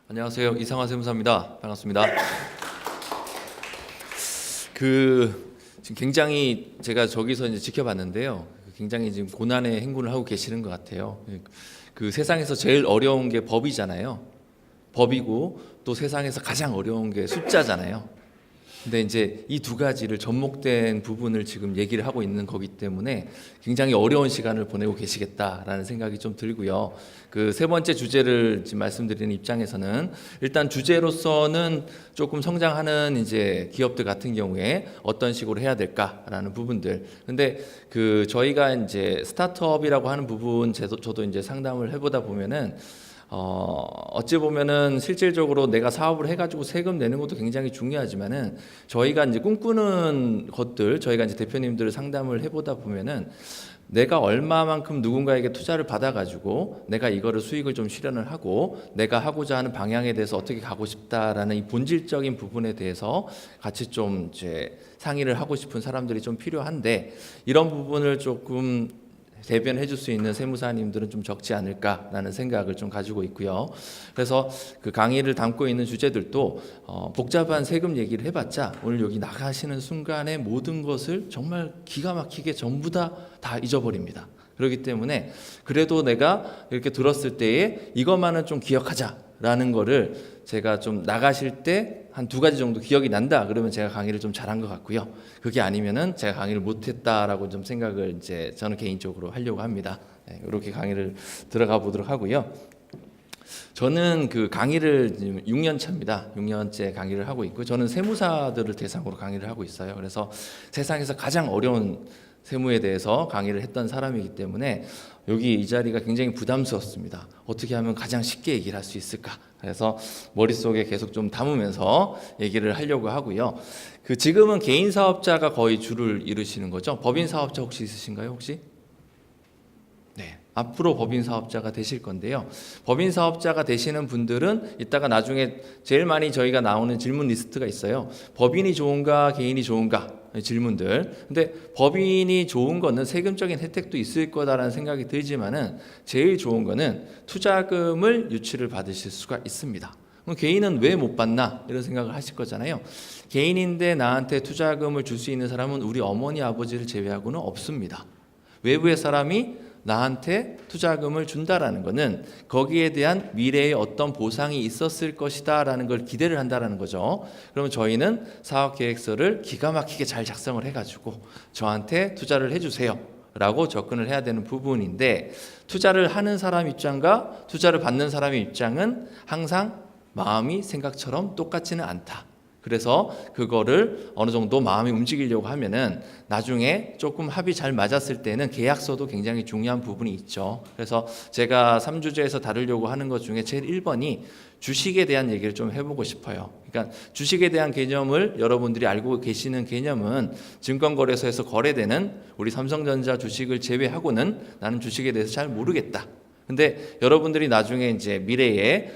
안녕하세요. 이상화 세무사입니다. 반갑습니다. 지금 굉장히 제가 저기서 이제 지켜봤는데요. 굉장히 지금 고난의 행군을 하고 계시는 것 같아요. 세상에서 제일 어려운 게 법이잖아요. 법이고 또 세상에서 가장 어려운 게 숫자잖아요. 근데 이제 이 두 가지를 접목된 부분을 지금 얘기를 하고 있는 거기 때문에 굉장히 어려운 시간을 보내고 계시겠다라는 생각이 좀 들고요. 세 번째 주제를 지금 말씀드리는 입장에서는 일단 주제로서는 조금 성장하는 이제 기업들 같은 경우에 어떤 식으로 해야 될까라는 부분들. 근데 저희가 이제 스타트업이라고 하는 부분 저도 이제 상담을 해보다 보면은 어찌 보면은 실질적으로 내가 사업을 해가지고 세금 내는 것도 굉장히 중요하지만은 저희가 이제 꿈꾸는 것들, 저희가 이제 대표님들을 상담을 해보다 보면은 내가 얼마만큼 누군가에게 투자를 받아가지고 내가 이거를 수익을 좀 실현을 하고 내가 하고자 하는 방향에 대해서 어떻게 가고 싶다라는 이 본질적인 부분에 대해서 같이 좀 이제 상의를 하고 싶은 사람들이 좀 필요한데 이런 부분을 조금 대변해 줄 수 있는 세무사님들은 좀 적지 않을까라는 생각을 좀 가지고 있고요. 그래서 강의를 담고 있는 주제들도 복잡한 세금 얘기를 해봤자 오늘 여기 나가시는 순간에 모든 것을 정말 기가 막히게 전부 다 잊어버립니다. 그렇기 때문에 그래도 내가 이렇게 들었을 때에 이것만은 좀 기억하자라는 거를 제가 좀 나가실 때 한 두 가지 정도 기억이 난다 그러면 제가 강의를 좀 잘한 것 같고요. 그게 아니면은 제가 강의를 못했다라고 좀 생각을 이제 저는 개인적으로 하려고 합니다. 이렇게 강의를 들어가 보도록 하고요. 저는 강의를 지금 6년 차입니다. 6년째 강의를 하고 있고 저는 세무사들을 대상으로 강의를 하고 있어요. 그래서 세상에서 가장 어려운 세무에 대해서 강의를 했던 사람이기 때문에 여기 이 자리가 굉장히 부담스럽습니다. 어떻게 하면 가장 쉽게 얘기를 할 수 있을까? 그래서 머릿속에 계속 좀 담으면서 얘기를 하려고 하고요. 지금은 개인 사업자가 거의 주를 이루시는 거죠. 법인 사업자 혹시 있으신가요? 혹시? 네. 앞으로 법인 사업자가 되실 건데요. 법인 사업자가 되시는 분들은 이따가 나중에 제일 많이 저희가 나오는 질문 리스트가 있어요. 법인이 좋은가, 개인이 좋은가? 질문들. 근데 법인이 좋은 거는 세금적인 혜택도 있을 거다라는 생각이 들지만은 제일 좋은 거는 투자금을 유치를 받으실 수가 있습니다. 그럼 개인은 왜 못 받나? 이런 생각을 하실 거잖아요. 개인인데 나한테 투자금을 줄 수 있는 사람은 우리 어머니, 아버지를 제외하고는 없습니다. 외부의 사람이 나한테 투자금을 준다라는 것은 거기에 대한 미래에 어떤 보상이 있었을 것이다라는 걸 기대를 한다라는 거죠. 그러면 저희는 사업계획서를 기가 막히게 잘 작성을 해가지고 저한테 투자를 해주세요 라고 접근을 해야 되는 부분인데 투자를 하는 사람 입장과 투자를 받는 사람의 입장은 항상 마음이 생각처럼 똑같지는 않다. 그래서 그거를 어느 정도 마음이 움직이려고 하면은 나중에 조금 합이 잘 맞았을 때는 계약서도 굉장히 중요한 부분이 있죠. 그래서 제가 3주제에서 다루려고 하는 것 중에 제일 1번이 주식에 대한 얘기를 좀 해보고 싶어요. 그러니까 주식에 대한 개념을 여러분들이 알고 계시는 개념은 증권거래소에서 거래되는 우리 삼성전자 주식을 제외하고는 나는 주식에 대해서 잘 모르겠다. 근데 여러분들이 나중에 이제 미래에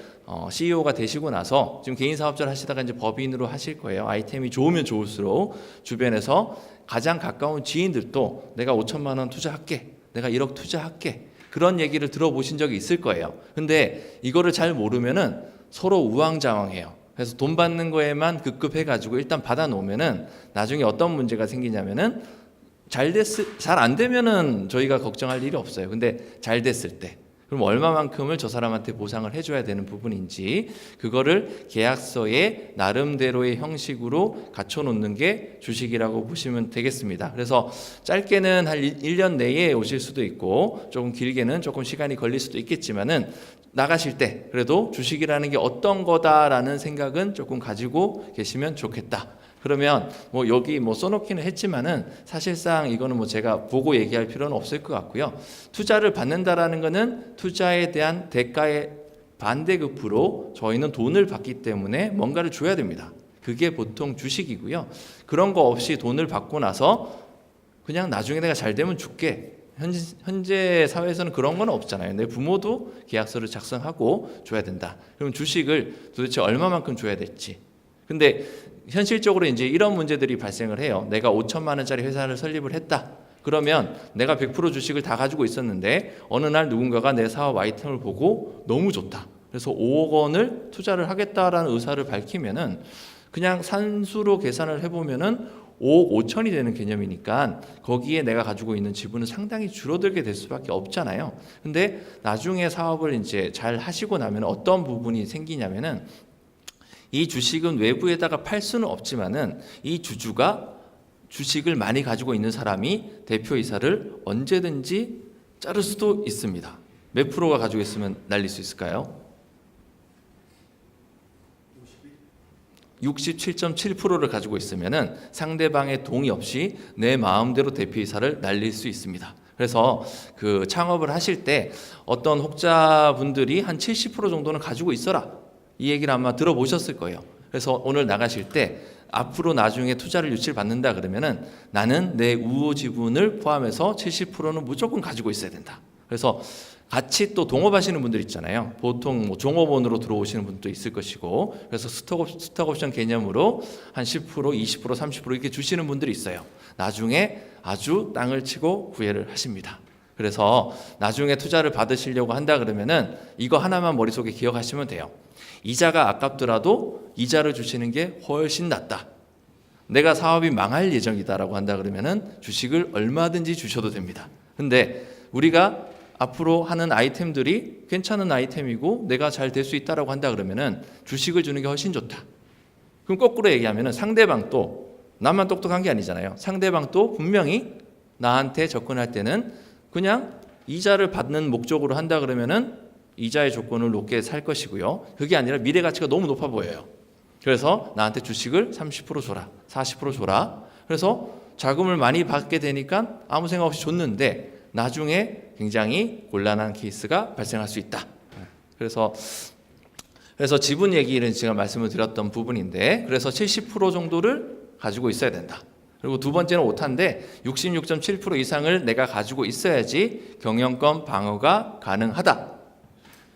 CEO가 되시고 나서 지금 개인 사업자를 하시다가 이제 법인으로 하실 거예요. 아이템이 좋으면 좋을수록 주변에서 가장 가까운 지인들도 내가 5천만 원 투자할게, 내가 1억 투자할게 그런 얘기를 들어보신 적이 있을 거예요. 근데 이거를 잘 모르면은 서로 우왕좌왕해요. 그래서 돈 받는 거에만 급급해가지고 일단 받아놓으면은 나중에 어떤 문제가 생기냐면은 잘 안 되면은 저희가 걱정할 일이 없어요. 근데 잘 됐을 때. 그럼 얼마만큼을 저 사람한테 보상을 해줘야 되는 부분인지 그거를 계약서에 나름대로의 형식으로 갖춰놓는 게 주식이라고 보시면 되겠습니다. 그래서 짧게는 한 1년 내에 오실 수도 있고 조금 길게는 조금 시간이 걸릴 수도 있겠지만은 나가실 때 그래도 주식이라는 게 어떤 거다라는 생각은 조금 가지고 계시면 좋겠다. 그러면 여기 써놓기는 했지만은 사실상 이거는 제가 보고 얘기할 필요는 없을 것 같고요. 투자를 받는다라는 거는 투자에 대한 대가의 반대급부로 저희는 돈을 받기 때문에 뭔가를 줘야 됩니다. 그게 보통 주식이고요. 그런 거 없이 돈을 받고 나서 그냥 나중에 내가 잘 되면 줄게. 현재 사회에서는 그런 건 없잖아요. 내 부모도 계약서를 작성하고 줘야 된다. 그럼 주식을 도대체 얼마만큼 줘야 될지. 근데 현실적으로 이제 이런 문제들이 발생을 해요. 내가 5천만 원짜리 회사를 설립을 했다. 그러면 내가 100% 주식을 다 가지고 있었는데 어느 날 누군가가 내 사업 아이템을 보고 너무 좋다. 그래서 5억 원을 투자를 하겠다라는 의사를 밝히면은 그냥 산수로 계산을 해보면은 5억 5천이 되는 개념이니까 거기에 내가 가지고 있는 지분은 상당히 줄어들게 될 수밖에 없잖아요. 근데 나중에 사업을 이제 잘 하시고 나면 어떤 부분이 생기냐면은 이 주식은 외부에다가 팔 수는 없지만은 이 주주가 주식을 많이 가지고 있는 사람이 대표이사를 언제든지 자를 수도 있습니다. 몇 프로가 가지고 있으면 날릴 수 있을까요? 67.7%를 가지고 있으면은 상대방의 동의 없이 내 마음대로 대표이사를 날릴 수 있습니다. 그래서 그 창업을 하실 때 어떤 혹자분들이 한 70% 정도는 가지고 있어라, 이 얘기를 아마 들어보셨을 거예요. 그래서 오늘 나가실 때 앞으로 나중에 투자를 유치를 받는다 그러면은 나는 내 우호 지분을 포함해서 70%는 무조건 가지고 있어야 된다. 그래서 같이 또 동업하시는 분들 있잖아요. 보통 뭐 종업원으로 들어오시는 분도 있을 것이고, 그래서 스톡옵션 개념으로 한 10%, 20%, 30% 이렇게 주시는 분들이 있어요. 나중에 아주 땅을 치고 구애를 하십니다. 그래서 나중에 투자를 받으시려고 한다 그러면은 이거 하나만 머릿속에 기억하시면 돼요. 이자가 아깝더라도 이자를 주시는 게 훨씬 낫다. 내가 사업이 망할 예정이다라고 한다 그러면은 주식을 얼마든지 주셔도 됩니다. 근데 우리가 앞으로 하는 아이템들이 괜찮은 아이템이고 내가 잘 될 수 있다라고 한다 그러면은 주식을 주는 게 훨씬 좋다. 그럼 거꾸로 얘기하면은 상대방도 나만 똑똑한 게 아니잖아요. 상대방도 분명히 나한테 접근할 때는 그냥 이자를 받는 목적으로 한다 그러면은 이자의 조건을 높게 살 것이고요. 그게 아니라 미래 가치가 너무 높아 보여요. 그래서 나한테 주식을 30% 줘라, 40% 줘라. 그래서 자금을 많이 받게 되니까 아무 생각 없이 줬는데 나중에 굉장히 곤란한 케이스가 발생할 수 있다. 그래서 지분 얘기는 제가 말씀을 드렸던 부분인데, 그래서 70% 정도를 가지고 있어야 된다. 그리고 두 번째는 오타인데 66.7% 이상을 내가 가지고 있어야지 경영권 방어가 가능하다.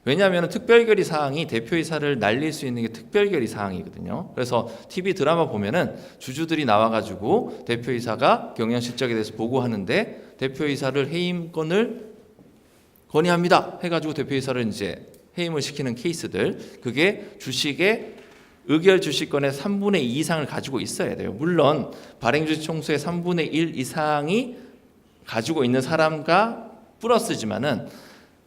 왜냐하면 특별결의 사항이 대표이사를 날릴 수 있는 게 특별결의 사항이거든요. 그래서 TV 드라마 보면은 주주들이 나와가지고 대표이사가 경영 실적에 대해서 보고하는데 대표이사를 해임권을 건의합니다 해가지고 대표이사를 이제 해임을 시키는 케이스들, 그게 주식의 의결 주식권의 3분의 2 이상을 가지고 있어야 돼요. 물론 발행주식 총수의 3분의 1 이상이 가지고 있는 사람과 플러스지만은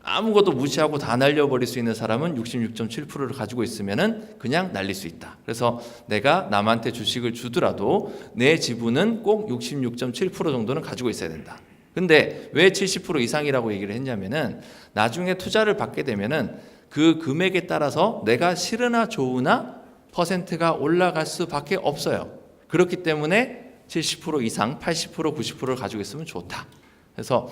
아무것도 무시하고 다 날려버릴 수 있는 사람은 66.7%를 가지고 있으면은 그냥 날릴 수 있다. 그래서 내가 남한테 주식을 주더라도 내 지분은 꼭 66.7% 정도는 가지고 있어야 된다. 근데 왜 70% 이상이라고 얘기를 했냐면은 나중에 투자를 받게 되면은 그 금액에 따라서 내가 싫으나 좋으나 퍼센트가 올라갈 수밖에 없어요. 그렇기 때문에 70% 이상, 80%, 90%를 가지고 있으면 좋다. 그래서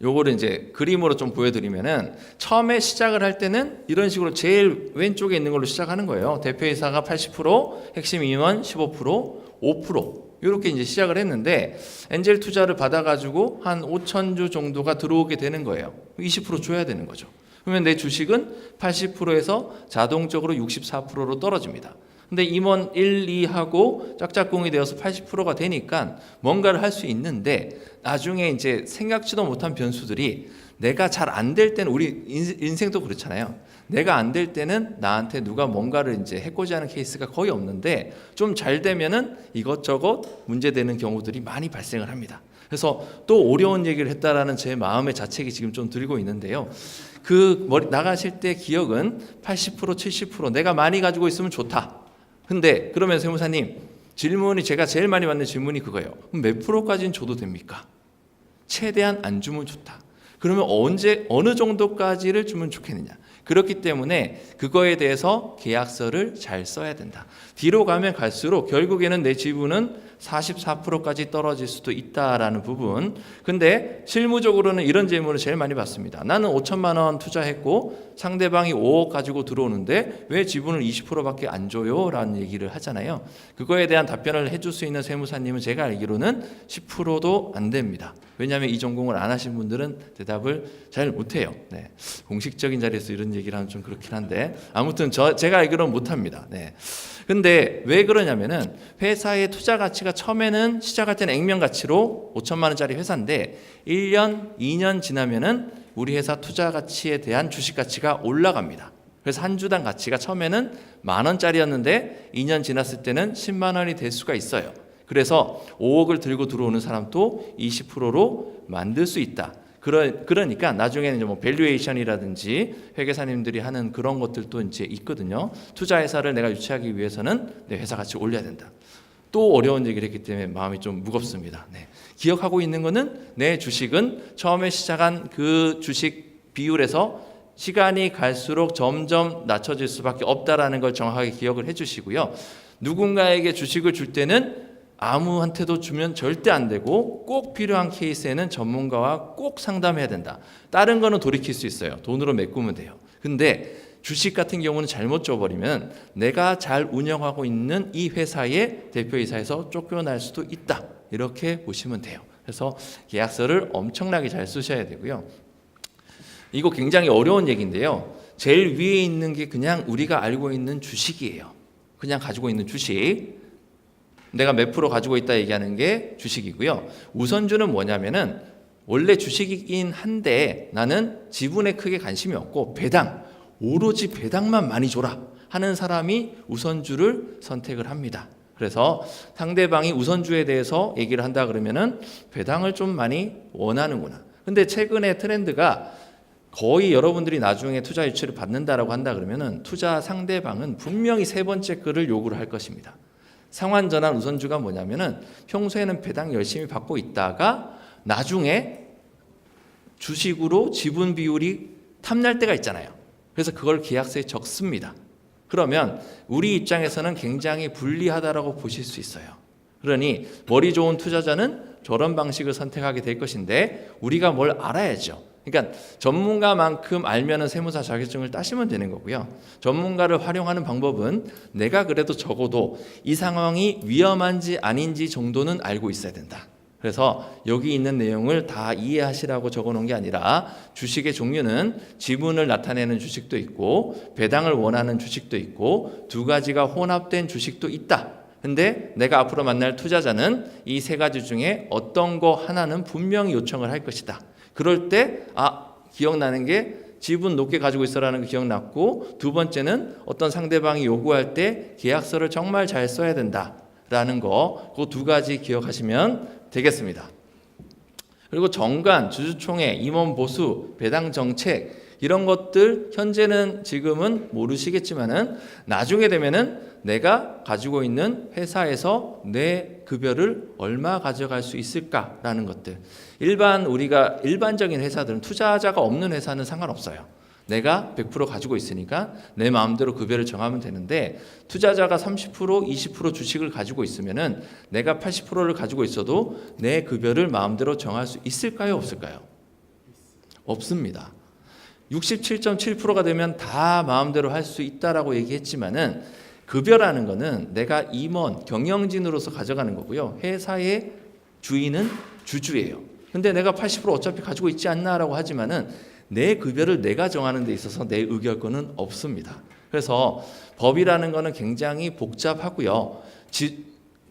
요거를 이제 그림으로 좀 보여드리면은 처음에 시작을 할 때는 이런 식으로 제일 왼쪽에 있는 걸로 시작하는 거예요. 대표이사가 80%, 핵심 임원 15%, 5% 이렇게 이제 시작을 했는데 엔젤 투자를 받아가지고 한 5,000주 정도가 들어오게 되는 거예요. 20% 줘야 되는 거죠. 그러면 내 주식은 80%에서 자동적으로 64%로 떨어집니다. 근데 임원 1, 2하고 짝짝꿍이 되어서 80%가 되니까 뭔가를 할 수 있는데 나중에 이제 생각지도 못한 변수들이 내가 잘 안 될 때는, 우리 인생도 그렇잖아요. 내가 안 될 때는 나한테 누가 뭔가를 이제 해코지 하는 케이스가 거의 없는데 좀 잘 되면은 이것저것 문제되는 경우들이 많이 발생을 합니다. 그래서 또 어려운 얘기를 했다라는 제 마음의 자책이 지금 좀 들고 있는데요. 나가실 때 기억은 80%, 70% 내가 많이 가지고 있으면 좋다. 근데 그러면 세무사님, 질문이 제가 제일 많이 받는 질문이 그거예요. 그럼 몇 프로까지는 줘도 됩니까? 최대한 안 주면 좋다. 그러면 어느 정도까지를 주면 좋겠느냐? 그렇기 때문에 그거에 대해서 계약서를 잘 써야 된다. 뒤로 가면 갈수록 결국에는 내 지분은 44%까지 떨어질 수도 있다라는 부분. 근데 실무적으로는 이런 질문을 제일 많이 받습니다. 나는 5천만 원 투자했고 상대방이 5억 가지고 들어오는데 왜 지분을 20%밖에 안 줘요? 라는 얘기를 하잖아요. 그거에 대한 답변을 해줄 수 있는 세무사님은 제가 알기로는 10%도 안 됩니다. 왜냐하면 이 전공을 안 하신 분들은 대답을 잘 못해요. 네. 공식적인 자리에서 이런 얘기를 하면 좀 그렇긴 한데 아무튼 제가 알기로는 못합니다. 네. 근데 왜 그러냐면은 회사의 투자 가치가 처음에는 시작할 때는 액면 가치로 5천만 원짜리 회사인데 1년, 2년 지나면은 우리 회사 투자 가치에 대한 주식 가치가 올라갑니다. 그래서 한 주당 가치가 처음에는 10,000원짜리였는데 2년 지났을 때는 10만 원이 될 수가 있어요. 그래서 5억을 들고 들어오는 사람도 20%로 만들 수 있다. 그러니까 나중에는 뭐 밸류에이션이라든지 회계사님들이 하는 그런 것들도 이제 있거든요. 투자 회사를 내가 유치하기 위해서는 내 회사 가치 올려야 된다. 또 어려운 얘기를 했기 때문에 마음이 좀 무겁습니다. 기억하고 있는 거는 내 주식은 처음에 시작한 그 주식 비율에서 시간이 갈수록 점점 낮춰질 수밖에 없다라는 걸 정확하게 기억을 해주시고요. 누군가에게 주식을 줄 때는 아무한테도 주면 절대 안 되고 꼭 필요한 케이스에는 전문가와 꼭 상담해야 된다. 다른 거는 돌이킬 수 있어요. 돈으로 메꾸면 돼요. 근데 주식 같은 경우는 잘못 줘버리면 내가 잘 운영하고 있는 이 회사의 대표이사에서 쫓겨날 수도 있다. 이렇게 보시면 돼요. 그래서 계약서를 엄청나게 잘 쓰셔야 되고요. 이거 굉장히 어려운 얘기인데요. 제일 위에 있는 게 그냥 우리가 알고 있는 주식이에요. 그냥 가지고 있는 주식. 내가 몇 프로 가지고 있다 얘기하는 게 주식이고요. 우선주는 뭐냐면은 원래 주식이긴 한데 나는 지분에 크게 관심이 없고 배당, 오로지 배당만 많이 줘라 하는 사람이 우선주를 선택을 합니다. 그래서 상대방이 우선주에 대해서 얘기를 한다 그러면은 배당을 좀 많이 원하는구나. 근데 최근에 트렌드가 거의 여러분들이 나중에 투자 유치를 받는다라고 한다 그러면은 투자 상대방은 분명히 세 번째 글을 요구를 할 것입니다. 상환전환 우선주가 뭐냐면은 평소에는 배당 열심히 받고 있다가 나중에 주식으로 지분 비율이 탐날 때가 있잖아요. 그래서 그걸 계약서에 적습니다. 그러면 우리 입장에서는 굉장히 불리하다라고 보실 수 있어요. 그러니 머리 좋은 투자자는 저런 방식을 선택하게 될 것인데 우리가 뭘 알아야죠. 그러니까 전문가만큼 알면은 세무사 자격증을 따시면 되는 거고요. 전문가를 활용하는 방법은 내가 그래도 적어도 이 상황이 위험한지 아닌지 정도는 알고 있어야 된다. 그래서 여기 있는 내용을 다 이해하시라고 적어놓은 게 아니라 주식의 종류는 지분을 나타내는 주식도 있고 배당을 원하는 주식도 있고 두 가지가 혼합된 주식도 있다. 근데 내가 앞으로 만날 투자자는 이 세 가지 중에 어떤 거 하나는 분명히 요청을 할 것이다. 그럴 때 기억나는 게 지분 높게 가지고 있어라는 거 기억났고 두 번째는 어떤 상대방이 요구할 때 계약서를 정말 잘 써야 된다라는 거 그 두 가지 기억하시면 되겠습니다. 그리고 정관, 주주총회, 임원 보수, 배당 정책 이런 것들 현재는 지금은 모르시겠지만은 나중에 되면은 내가 가지고 있는 회사에서 내 급여를 얼마 가져갈 수 있을까라는 것들. 우리가 일반적인 회사들은 투자자가 없는 회사는 상관없어요. 내가 100% 가지고 있으니까 내 마음대로 급여를 정하면 되는데 투자자가 30%, 20% 주식을 가지고 있으면은 내가 80%를 가지고 있어도 내 급여를 마음대로 정할 수 있을까요, 없을까요? 없습니다. 67.7%가 되면 다 마음대로 할 수 있다라고 얘기했지만은 급여라는 거는 내가 임원, 경영진으로서 가져가는 거고요. 회사의 주인은 주주예요. 근데 내가 80% 어차피 가지고 있지 않나라고 하지만은 내 급여를 내가 정하는 데 있어서 내 의결권은 없습니다. 그래서 법이라는 거는 굉장히 복잡하고요.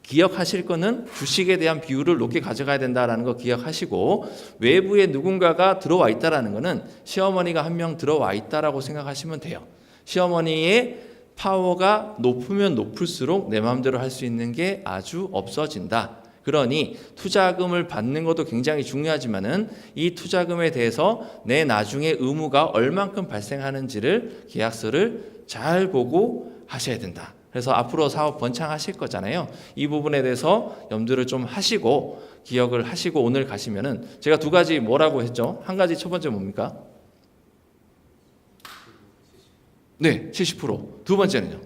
기억하실 거는 주식에 대한 비율을 높게 가져가야 된다라는 거 기억하시고 외부에 누군가가 들어와 있다라는 거는 시어머니가 한 명 들어와 있다라고 생각하시면 돼요. 시어머니의 파워가 높으면 높을수록 내 마음대로 할 수 있는 게 아주 없어진다. 그러니 투자금을 받는 것도 굉장히 중요하지만은 이 투자금에 대해서 내 나중에 의무가 얼만큼 발생하는지를 계약서를 잘 보고 하셔야 된다. 그래서 앞으로 사업 번창하실 거잖아요. 이 부분에 대해서 염두를 좀 하시고 기억을 하시고 오늘 가시면은 제가 두 가지 뭐라고 했죠? 한 가지 첫 번째 뭡니까? 네, 70%. 두 번째는요?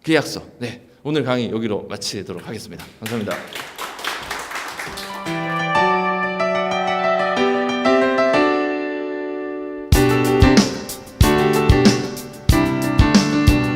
계약서. 네, 오늘 강의 여기로 마치도록 하겠습니다. 감사합니다.